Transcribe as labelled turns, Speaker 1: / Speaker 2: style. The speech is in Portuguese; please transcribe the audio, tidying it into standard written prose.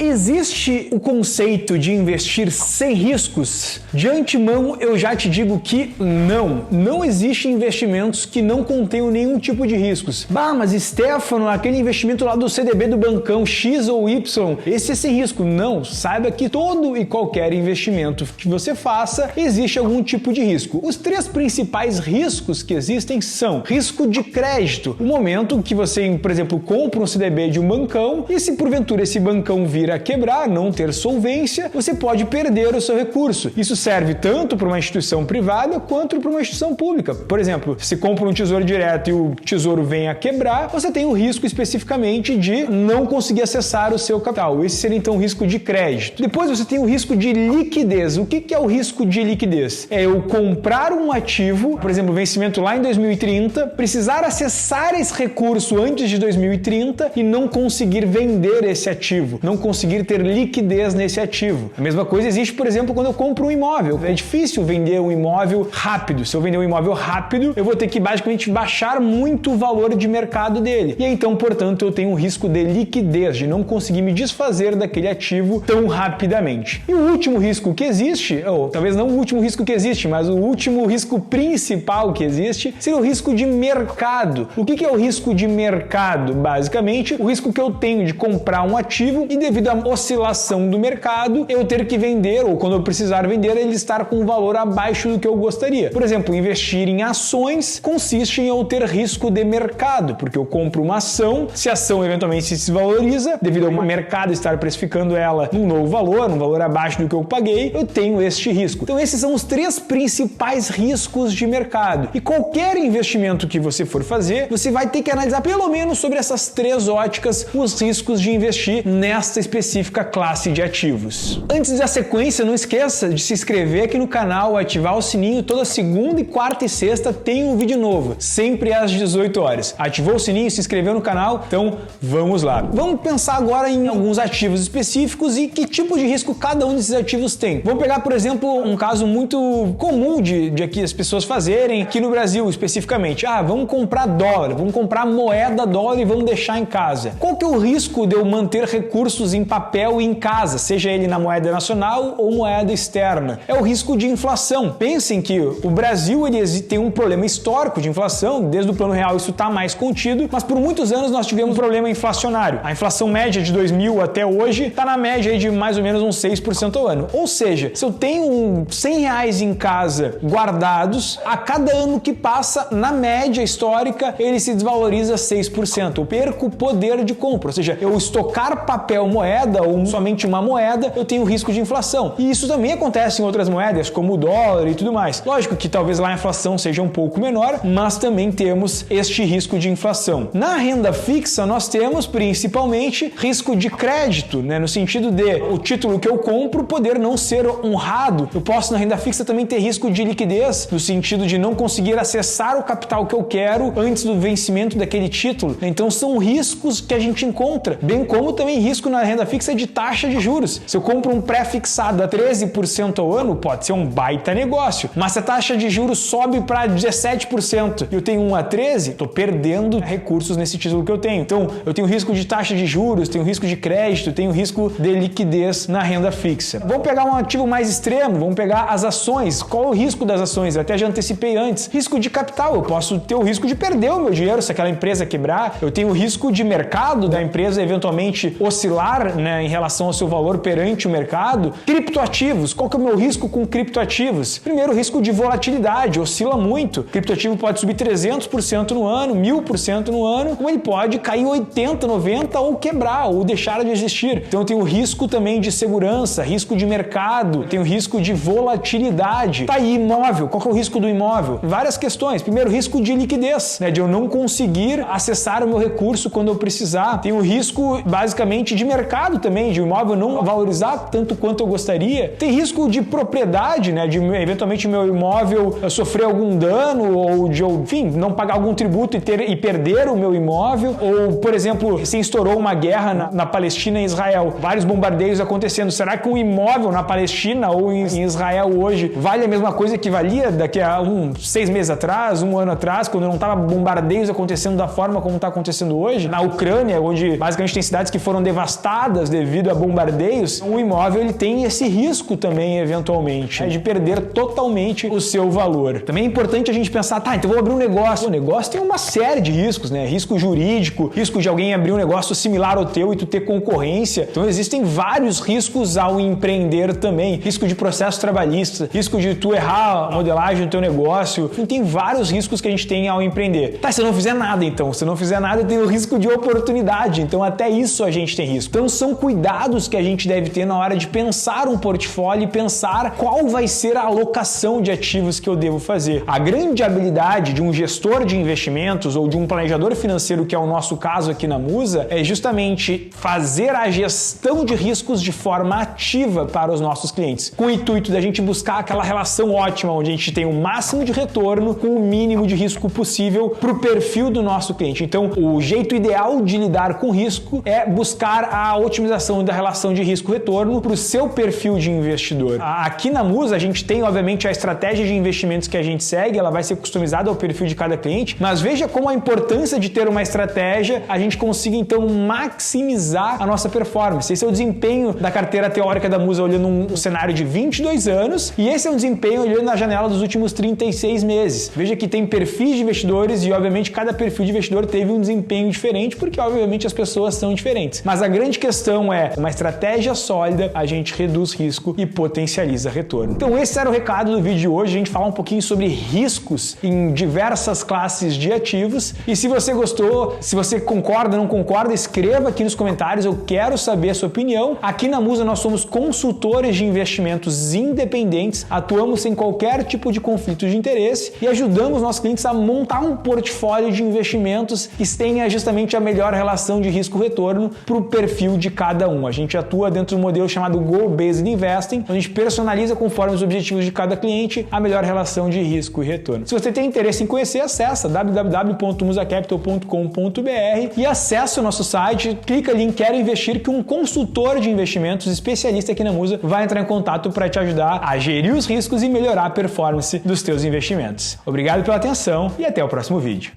Speaker 1: Existe o conceito de investir sem riscos? De antemão, eu já te digo que não existe investimentos que não contenham nenhum tipo de riscos. Bah, mas Stefano, aquele investimento lá do CDB do bancão X ou Y, esse é sem risco. Não, saiba que todo e qualquer investimento que você faça, existe algum tipo de risco. Os três principais riscos que existem são risco de crédito, o momento que você, por exemplo, compra um CDB de um bancão e se porventura esse bancão vir a quebrar, não ter solvência, você pode perder o seu recurso. Isso serve tanto para uma instituição privada quanto para uma instituição pública. Por exemplo, se compra um tesouro direto e o tesouro vem a quebrar, você tem o risco especificamente de não conseguir acessar o seu capital. Esse seria então o risco de crédito. Depois você tem o risco de liquidez. O que é o risco de liquidez? É eu comprar um ativo, por exemplo, vencimento lá em 2030, precisar acessar esse recurso antes de 2030 e não conseguir vender esse ativo, não conseguir ter liquidez nesse ativo. A mesma coisa existe, por exemplo, quando eu compro um imóvel. É difícil vender um imóvel rápido. Se eu vender um imóvel rápido, eu vou ter que basicamente baixar muito o valor de mercado dele. E então, portanto, eu tenho um risco de liquidez, de não conseguir me desfazer daquele ativo tão rapidamente. E o último risco que existe, ou talvez não o último risco que existe, mas o último risco principal que existe, seria o risco de mercado. O que é o risco de mercado? Basicamente, o risco que eu tenho de comprar um ativo e devido à oscilação do mercado, eu ter que vender, ou quando eu precisar vender, ele estar com um valor abaixo do que eu gostaria. Por exemplo, investir em ações consiste em eu ter risco de mercado, porque eu compro uma ação, se a ação eventualmente se desvaloriza, devido ao mercado estar precificando ela num novo valor, num valor abaixo do que eu paguei, eu tenho este risco. Então esses são os três principais riscos de mercado. E qualquer investimento que você for fazer, você vai ter que analisar pelo menos sobre essas três óticas os riscos de investir nesta específica classe de ativos. Antes da sequência, não esqueça de se inscrever aqui no canal, ativar o sininho. Toda segunda, quarta e sexta tem um vídeo novo, sempre às 18 horas. Ativou o sininho, se inscreveu no canal? Então vamos lá. Vamos pensar agora em alguns ativos específicos e que tipo de risco cada um desses ativos tem. Vamos pegar, por exemplo, um caso muito comum de aqui as pessoas fazerem, aqui no Brasil especificamente. Vamos comprar dólar, vamos comprar moeda dólar e vamos deixar em casa. Qual que é o risco de eu manter recursos em papel e em casa, seja ele na moeda nacional ou moeda externa? É o risco de inflação. Pensem que o Brasil ele tem um problema histórico de inflação, desde o Plano Real isso está mais contido, mas por muitos anos nós tivemos um problema inflacionário. A inflação média de 2000 até hoje está na média de mais ou menos uns 6% ao ano. Ou seja, se eu tenho R$100 em casa guardados, a cada ano que passa, na média histórica, ele se desvaloriza 6%. Eu perco o poder de compra, ou seja, eu estocar papel moeda ou somente uma moeda, eu tenho risco de inflação. E isso também acontece em outras moedas, como o dólar e tudo mais. Lógico que talvez lá a inflação seja um pouco menor, mas também temos este risco de inflação. Na renda fixa, nós temos principalmente risco de crédito, no sentido de o título que eu compro poder não ser honrado. Eu posso na renda fixa também ter risco de liquidez, no sentido de não conseguir acessar o capital que eu quero antes do vencimento daquele título. Então são riscos que a gente encontra, bem como também risco na renda fixa de taxa de juros. Se eu compro um pré-fixado a 13% ao ano, pode ser um baita negócio, mas se a taxa de juros sobe para 17% e eu tenho um a 13%, estou perdendo recursos nesse título que eu tenho. Então eu tenho risco de taxa de juros, tenho risco de crédito, tenho risco de liquidez na renda fixa. Vamos pegar um ativo mais extremo, vamos pegar as ações. Qual é o risco das ações? Eu até já antecipei antes. Risco de capital, eu posso ter o risco de perder o meu dinheiro se aquela empresa quebrar. Eu tenho o risco de mercado da empresa eventualmente oscilar, em relação ao seu valor perante o mercado. Criptoativos, qual que é o meu risco com criptoativos? Primeiro, o risco de volatilidade, oscila muito. Criptoativo pode subir 300% no ano, 1000% no ano, como ele pode cair 80%, 90% ou quebrar, ou deixar de existir. Então eu tenho risco também de segurança, risco de mercado, tenho risco de volatilidade. Tá aí, imóvel. Qual que é o risco do imóvel? Várias questões. Primeiro, risco de liquidez, de eu não conseguir acessar o meu recurso quando eu precisar. Tenho risco, basicamente, de mercado também, de o imóvel não valorizar tanto quanto eu gostaria. Tem risco de propriedade, de eventualmente meu imóvel sofrer algum dano ou de, enfim, não pagar algum tributo e perder o meu imóvel. Ou, por exemplo, se estourou uma guerra na Palestina e Israel, vários bombardeios acontecendo. Será que um imóvel na Palestina ou em Israel hoje vale a mesma coisa que valia daqui a 6 meses atrás, um ano atrás, quando não estava bombardeios acontecendo da forma como está acontecendo hoje? Na Ucrânia, onde basicamente tem cidades que foram devastadas queimadas devido a bombardeios, o imóvel ele tem esse risco também, eventualmente, de perder totalmente o seu valor. Também é importante a gente pensar, tá, então eu vou abrir um negócio. O negócio tem uma série de riscos, né? Risco jurídico, risco de alguém abrir um negócio similar ao teu e tu ter concorrência. Então existem vários riscos ao empreender também. Risco de processo trabalhista, risco de tu errar a modelagem do teu negócio. Enfim, tem vários riscos que a gente tem ao empreender. Tá, se eu não fizer nada então. Se eu não fizer nada, eu tenho o risco de oportunidade. Então até isso a gente tem risco. Então são cuidados que a gente deve ter na hora de pensar um portfólio e pensar qual vai ser a alocação de ativos que eu devo fazer. A grande habilidade de um gestor de investimentos ou de um planejador financeiro, que é o nosso caso aqui na Musa, é justamente fazer a gestão de riscos de forma ativa para os nossos clientes, com o intuito da gente buscar aquela relação ótima, onde a gente tem o máximo de retorno com o mínimo de risco possível para o perfil do nosso cliente. Então, o jeito ideal de lidar com risco é buscar a otimização da relação de risco-retorno para o seu perfil de investidor. Aqui na Musa, a gente tem, obviamente, a estratégia de investimentos que a gente segue, ela vai ser customizada ao perfil de cada cliente, mas veja como a importância de ter uma estratégia, a gente consiga, então, maximizar a nossa performance. Esse é o desempenho da carteira teórica da Musa olhando um cenário de 22 anos e esse é um desempenho olhando na janela dos últimos 36 meses. Veja que tem perfis de investidores e, obviamente, cada perfil de investidor teve um desempenho diferente porque, obviamente, as pessoas são diferentes. Mas a grande questão é, uma estratégia sólida, a gente reduz risco e potencializa retorno. Então esse era o recado do vídeo de hoje, a gente falar um pouquinho sobre riscos em diversas classes de ativos. E se você gostou, se você concorda, não concorda, escreva aqui nos comentários, eu quero saber a sua opinião. Aqui na Musa nós somos consultores de investimentos independentes, atuamos sem qualquer tipo de conflito de interesse e ajudamos nossos clientes a montar um portfólio de investimentos que tenha justamente a melhor relação de risco-retorno para o perfil de cada um. A gente atua dentro de um modelo chamado Goal-Based Investing, onde a gente personaliza conforme os objetivos de cada cliente a melhor relação de risco e retorno. Se você tem interesse em conhecer, acessa www.musacapital.com.br e acessa o nosso site, clica ali em Quero Investir, que um consultor de investimentos especialista aqui na Musa vai entrar em contato para te ajudar a gerir os riscos e melhorar a performance dos teus investimentos. Obrigado pela atenção e até o próximo vídeo.